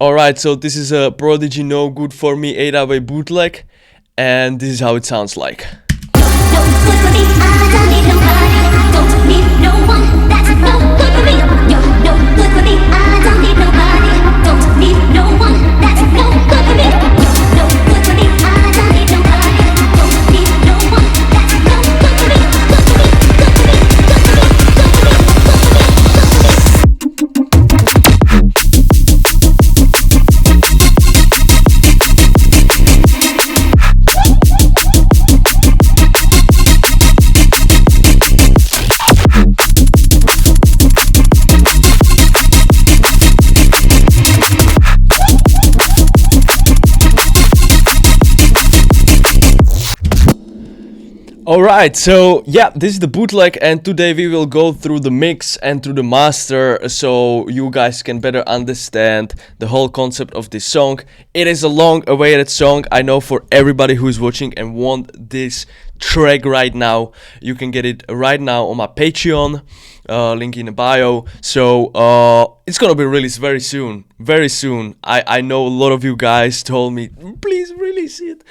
Alright, so this is a Prodigy No Good For Me 8-way bootleg, and this is how it sounds like. No good for me, I don't need nobody. Don't need no one, that's no good for me. You're no good for me, I don't need nobody. Don't need no one, that's no good for me. You're no good for me, I don't need nobody. Don't need no one, that's no good for me. Good for me, good for me, good for me, good for me, Alright, so yeah, this is the bootleg, and today we will go through the mix and through the master so you guys can better understand the whole concept of this song. It is a long awaited song, I know, for everybody who is watching and want this track right now. You can get it right now on my Patreon, link in the bio. So it's gonna be released very soon, very soon. I know a lot of you guys told me, please release it.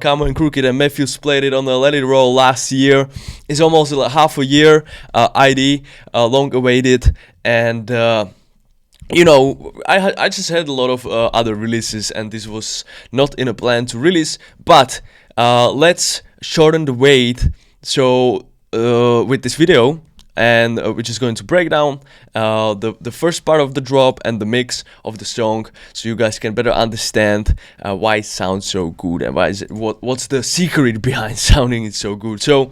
Cameron Crooked and Matthews played it on the Let It Roll last year. It's almost like half a year ID, long awaited, and you know, I just had a lot of other releases, and this was not in a plan to release, but let's shorten the wait. So with this video, and we're just going to break down the first part of the drop and the mix of the song, so you guys can better understand why it sounds so good and why is it, what's the secret behind sounding it so good. So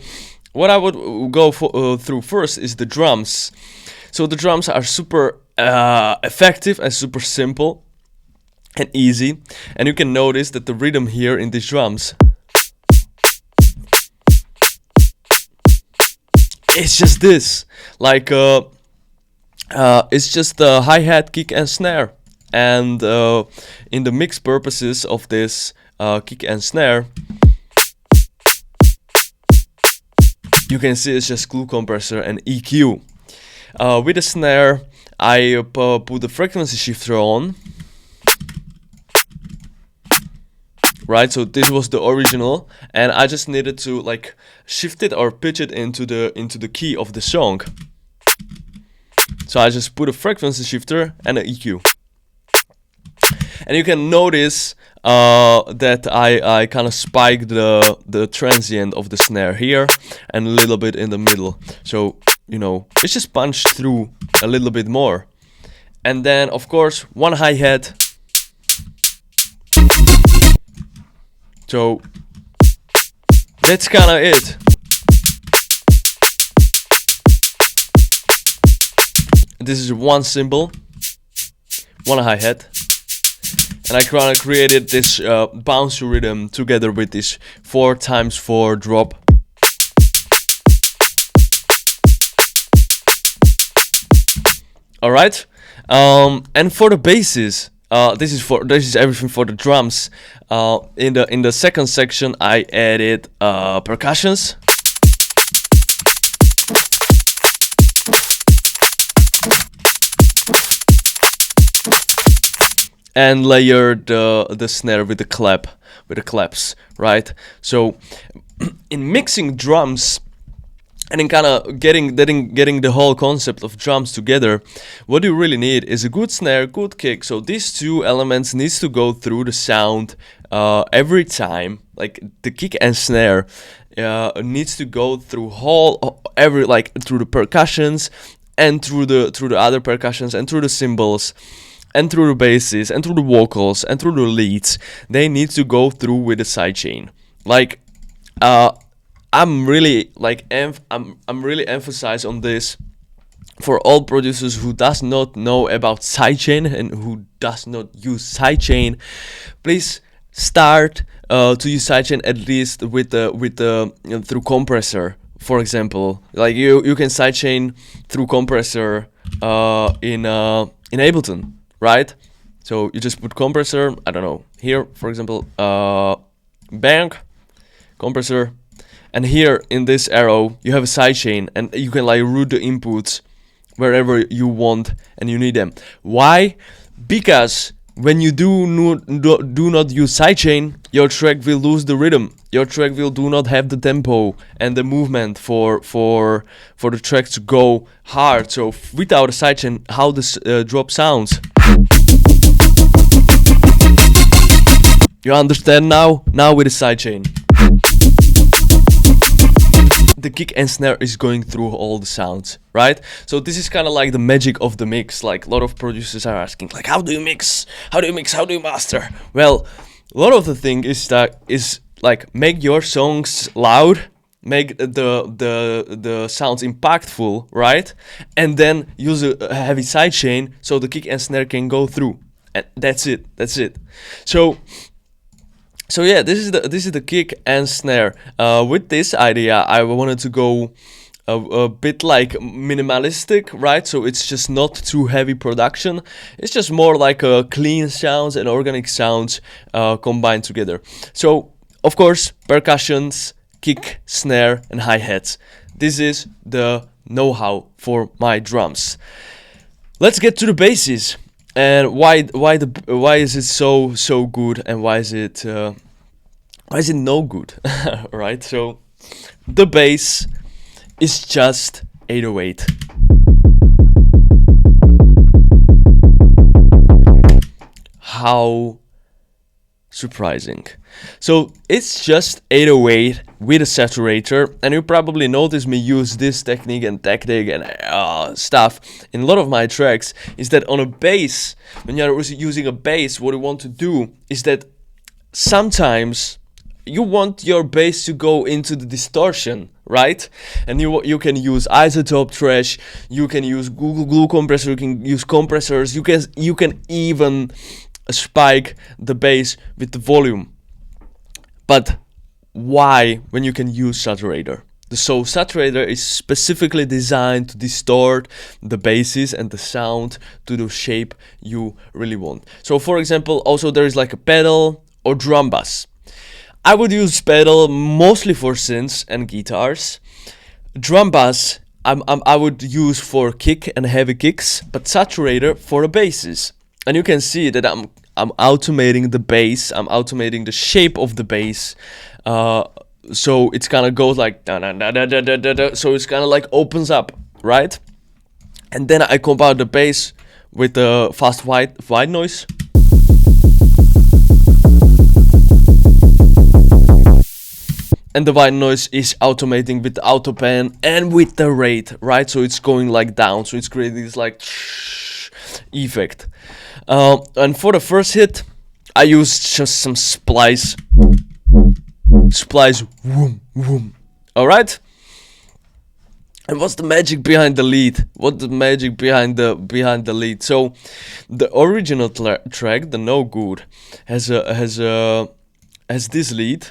what I would go through first is the drums. So the drums are super effective and super simple and easy, and you can notice that the rhythm here in these drums, it's just this, like it's just the hi-hat, kick and snare, and in the mix purposes of this kick and snare, you can see it's just glue compressor and EQ. With the snare, I put the frequency shifter on. Right, so this was the original, and I just needed to like shift it or pitch it into the key of the song. So I just put a frequency shifter and an EQ, and you can notice that I kind of spiked the transient of the snare here and a little bit in the middle. So you know, it's just punched through a little bit more, and then of course one hi-hat. So that's kind of it. This is one cymbal, one hi-hat, and I kind of created this bouncy rhythm together with this 4x4 drop. All right, and for the basses. This is everything for the drums. In the second section, I added percussions, and layered the snare with the claps, right? So in mixing drums and in kind of getting the whole concept of drums together, what you really need is a good snare, good kick. So these two elements needs to go through the sound every time. Like the kick and snare needs to go through through the percussions and through the other percussions and through the cymbals and through the basses and through the vocals and through the leads. They need to go through with the sidechain. Like I'm really emphasize on this for all producers who does not know about sidechain and who does not use sidechain. Please start to use sidechain at least with the through compressor, for example. Like you can sidechain through compressor in Ableton, right? So you just put compressor, I don't know, here for example, bank compressor. And here in this arrow, you have a sidechain, and you can like route the inputs wherever you want and you need them. Why? Because when you do not use sidechain, your track will lose the rhythm. Your track will do not have the tempo and the movement for the track to go hard. So without a sidechain, how this drop sounds. You understand now? Now with a sidechain. The kick and snare is going through all the sounds, right? So this is kind of like the magic of the mix. Like a lot of producers are asking, like, how do you mix? How do you mix? How do you master? Well, a lot of the thing is like make your songs loud, make the sounds impactful, right? And then use a heavy sidechain so the kick and snare can go through. And that's it. That's it. So yeah, this is the kick and snare. With this idea, I wanted to go a bit like minimalistic, right? So it's just not too heavy production. It's just more like clean sounds and organic sounds combined together. So of course, percussions, kick, snare, and hi-hats. This is the know-how for my drums. Let's get to the basses. And why is it so good, and why is it no good? Right? So the bass is just 808. How surprising. So it's just 808 with a saturator, and you probably notice me use this technique and tactic and stuff in a lot of my tracks. Is that on a bass, when you're using a bass, what you want to do is that sometimes you want your bass to go into the distortion, right? And you can use isotope trash, you can use glue compressor, you can use compressors, you can even spike the bass with the volume. But why when you can use saturator? So saturator is specifically designed to distort the basses and the sound to the shape you really want. So for example, also there is like a pedal or drum bass. I would use pedal mostly for synths and guitars. Drum bass I would use for kick and heavy kicks, but saturator for the basses. And you can see that I'm automating the bass, I'm automating the shape of the bass. So it's kind of goes like da da da da da da da. So it's kind of like opens up, right? And then I combine the bass with the fast white noise. And the white noise is automating with the auto pan and with the rate, right? So it's going like down, so it's creating this like effect. And for the first hit, I used just some splice, whoom, whoom. All right. And what's the magic behind the lead? What's the magic behind the lead? So, the original track, the No Good, has this lead.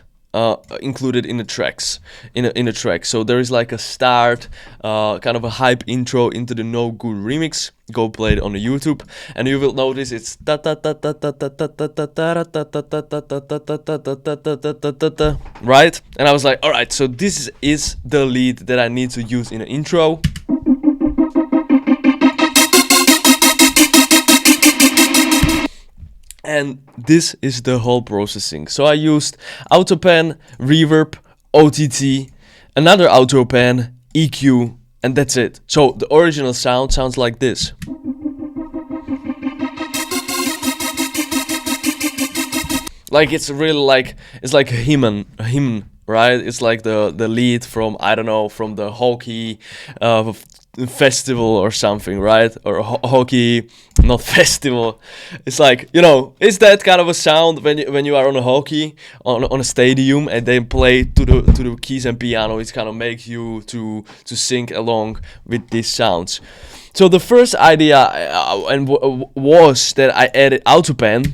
Included in the tracks, in a track. So there is like a start, kind of a hype intro into the No Good remix. Go play it on the YouTube, and you will notice it's right. And I was like, all right, so this is the lead that I need to use in an intro. And this is the whole processing. So I used autopan, reverb, OTT, another autopan, EQ, and that's it. So the original sound sounds like this. Like it's really like, it's like a hymn, right? It's like the lead from, I don't know, from the hockey festival or something, right? Or hockey, not festival. It's like, you know, it's that kind of a sound when you are on a hockey on a stadium and they play to the keys and piano. It kind of makes you to sing along with these sounds. So the first idea was that I added autopan.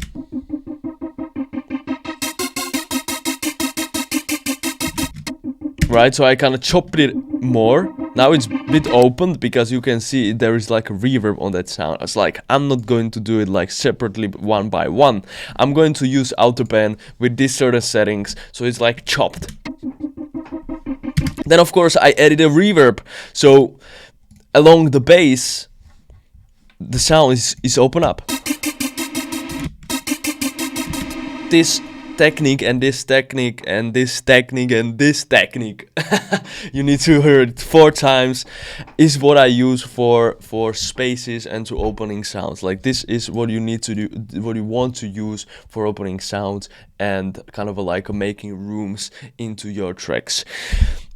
Right, so I kind of chopped it more. Now it's a bit opened because you can see there is like a reverb on that sound. It's like, I'm not going to do it like separately one by one. I'm going to use autopan with these certain settings, so it's like chopped. Then of course I added a reverb. So along the bass, the sound is open up. this technique and this technique and this technique and this technique, you need to hear it 4 times, is what I use for spaces and to opening sounds. Like this is what you need to do, what you want to use for opening sounds and kind of like making rooms into your tracks.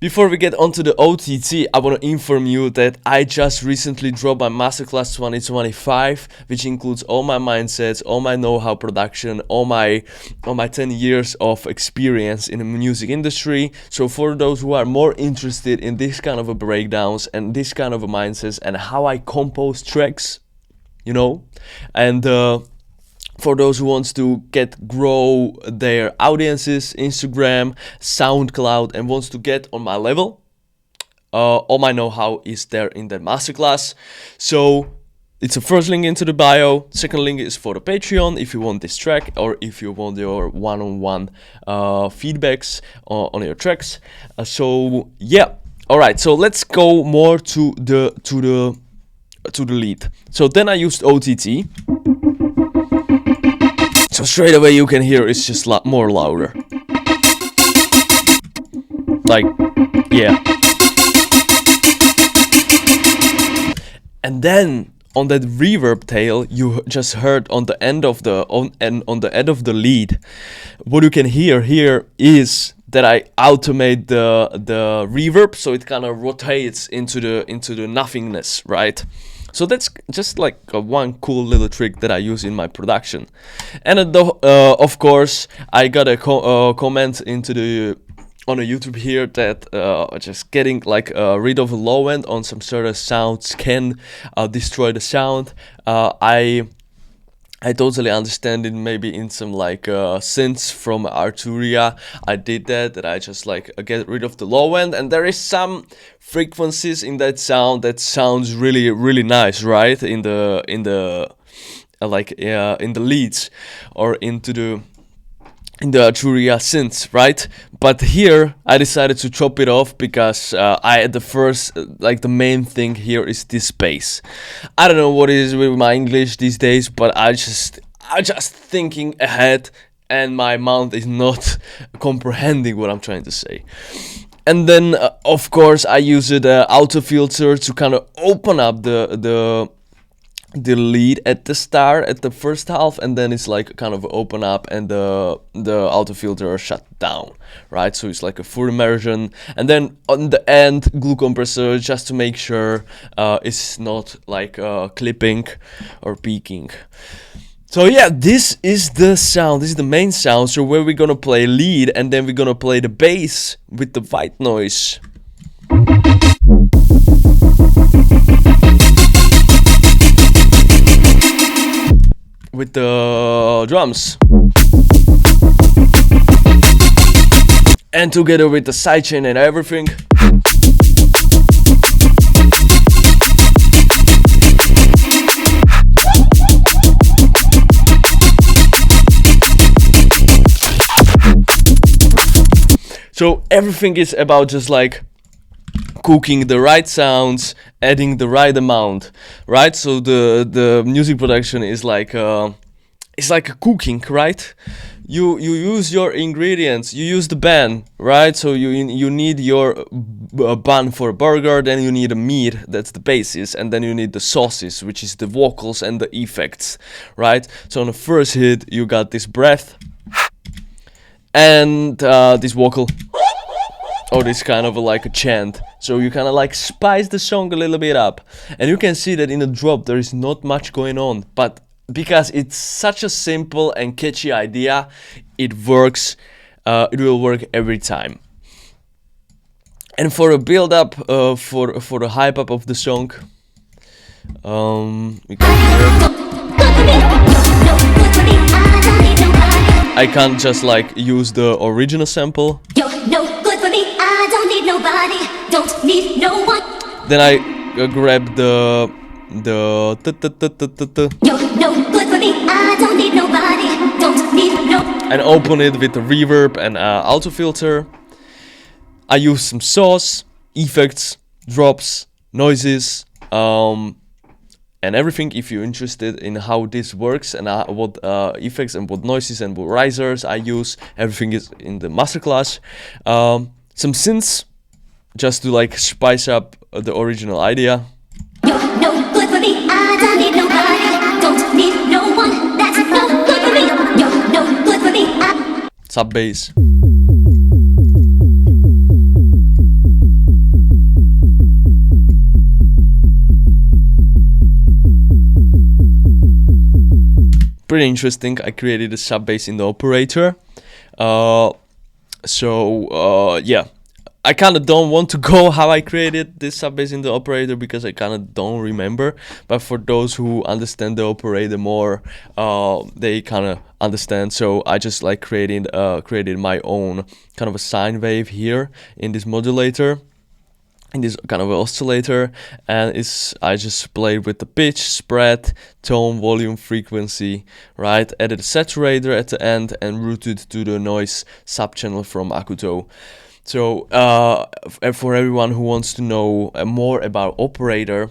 Before we get onto the OTT, I want to inform you that I just recently dropped my Masterclass 2025, which includes all my mindsets, all my know-how production, all my 10 years of experience in the music industry. So for those who are more interested in this kind of a breakdowns and this kind of a mindsets and how I compose tracks, you know, and for those who wants to grow their audiences, Instagram, SoundCloud, and wants to get on my level, all my know-how is there in that masterclass. So it's the first link into the bio. Second link is for the Patreon if you want this track or if you want your one-on-one feedbacks on your tracks. So yeah, all right. So let's go more to the lead. So then I used OTT. So straight away you can hear it's just more louder. Like, yeah. And then on that reverb tail you just heard on the end of the on the end of the lead, what you can hear here is that I automate the reverb, so it kind of rotates into the nothingness, right? So that's just like one cool little trick that I use in my production. And of course, I got a comment on a YouTube here that just getting like rid of a low end on some sort of sounds can destroy the sound. I totally understand it. Maybe in some like synths from Arturia, I did that I just like get rid of the low end, and there is some frequencies in that sound that sounds really really nice, right? In the leads or in the Arturia synths, right? But here I decided to chop it off because the main thing here is this bass. I don't know what it is with my English these days, but I just thinking ahead and my mouth is not comprehending what I'm trying to say. And then of course I use the auto filter to kind of open up the lead at the start, at the first half, and then it's like kind of open up and the auto filter shut down, right? So it's like a full immersion, and then on the end glue compressor just to make sure it's not like clipping or peaking. So yeah, this is the sound, this is the main sound. So where we're gonna play lead and then we're gonna play the bass with the white noise. With the drums. And together with the sidechain and everything. So everything is about just like cooking the right sounds, adding the right amount, right? So the music production is like it's like a cooking, right? You use your ingredients, you use the bun, right? So you need your bun for a burger, then you need a meat, that's the basis, and then you need the sauces, which is the vocals and the effects, right? So on the first hit you got this breath and this vocal. Or this kind of like a chant. So you kind of like spice the song a little bit up. And you can see that in the drop there is not much going on. But because it's such a simple and catchy idea, it works. It will work every time. And for a build up, for the hype up of the song, we can hear. I can't just like use the original sample. I don't need nobody, don't need no one. Then I grab the You're no good for me, I don't need nobody, don't need no. And open it with the reverb and auto filter. I use some sauce, effects, drops, noises, and and everything. If you're interested in how this works and what effects and what noises and what risers I use, everything is in the masterclass. Some synths, just to like spice up the original idea. You're no good for me. I don't need nobody. Don't need no one. That's no good for me. You're no good for me. Sub bass. Pretty interesting. I created a sub bass in the operator. Yeah, I kind of don't want to go how I created this sub bass in the operator because I kind of don't remember. But for those who understand the operator more, they kind of understand. So I just like created my own kind of a sine wave here in this modulator, in this kind of oscillator, and I just played with the pitch, spread, tone, volume, frequency, right? Added a saturator at the end and routed to the noise subchannel from Akuto. So for everyone who wants to know more about operator,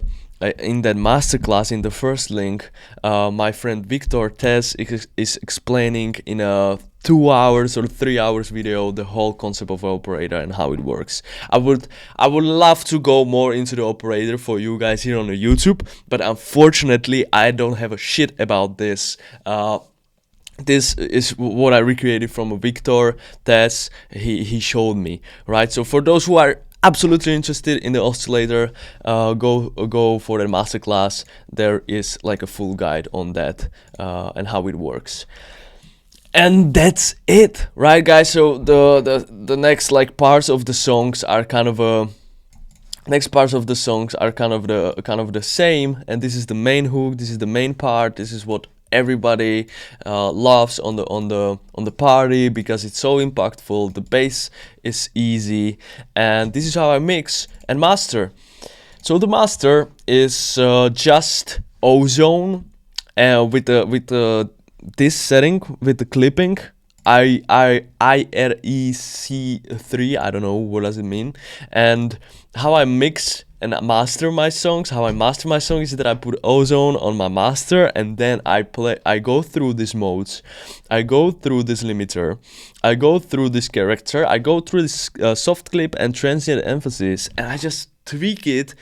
in that masterclass, in the first link, my friend Victor Tess is explaining in a 2 hours or 3 hours video the whole concept of operator and how it works. I would love to go more into the operator for you guys here on the YouTube, but unfortunately I don't have a shit about this. This is what I recreated from Victor Tess. He showed me, right? So for those who are absolutely interested in the oscillator, go for the masterclass. There is like a full guide on that and how it works. And that's it, right, guys? So the next like parts of the songs are kind of the same, and this is the main hook, this is the main part, this is what everybody loves on the party because it's so impactful. The bass is easy, and this is how I mix and master. So the master is just ozone with this setting with the clipping. IREC3, I don't know what does it mean. And how I mix and master my songs, is that I put ozone on my master, and then I go through these modes, I go through this limiter, I go through this character, I go through this soft clip and transient emphasis, and I just tweak it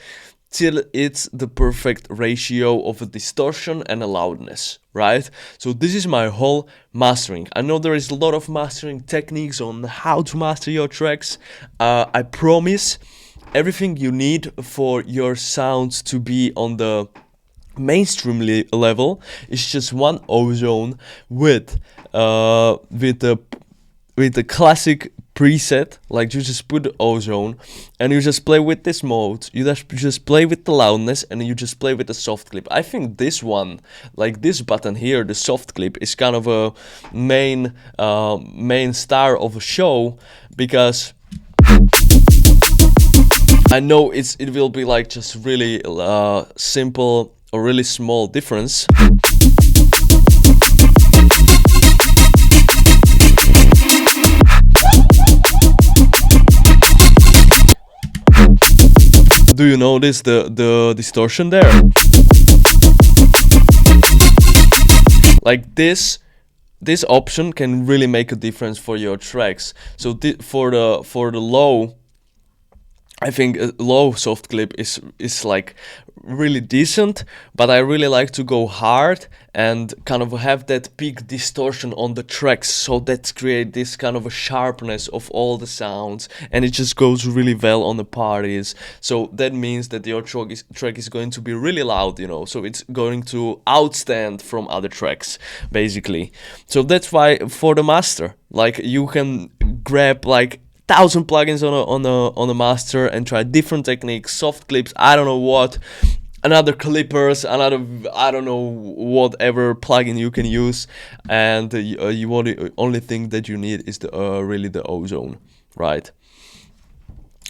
till it's the perfect ratio of a distortion and a loudness, right? So this is my whole mastering. I know there is a lot of mastering techniques on how to master your tracks. I promise everything you need for your sounds to be on the mainstream level is just one ozone with the classic preset. Like, you just put the ozone and you just play with this mode, you just play with the loudness, and you just play with the soft clip. I think this one, like this button here, the soft clip, is kind of a main star of a show, because I know it will be like just really simple or really small difference. Do you notice the distortion there? Like this option can really make a difference for your tracks. So for the low, I think a low soft clip is like really decent, but I really like to go hard and kind of have that peak distortion on the tracks, so that create this kind of a sharpness of all the sounds, and it just goes really well on the parties. So that means that your track is going to be really loud, you know, so it's going to outstand from other tracks, basically. So that's why for the master, like, you can grab like 1,000 plugins on a master and try different techniques, soft clips, I don't know what, another clippers, another, I don't know, whatever plugin you can use, and the only thing that you need is really the ozone, right?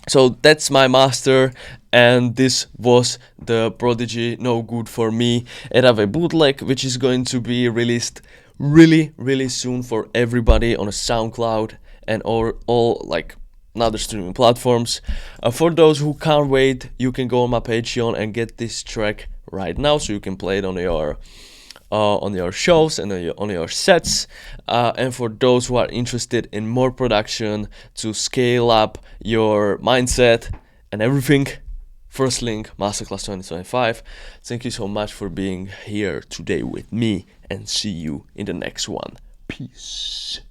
So that's my master, and this was the Prodigy No Good For Me A.way bootleg, which is going to be released really soon for everybody on a SoundCloud and all like other streaming platforms. For those who can't wait, you can go on my Patreon and get this track right now, so you can play it on your shows and on your sets. And for those who are interested in more production to scale up your mindset and everything, first link, Masterclass 2025. Thank you so much for being here today with me, and see you in the next one. Peace.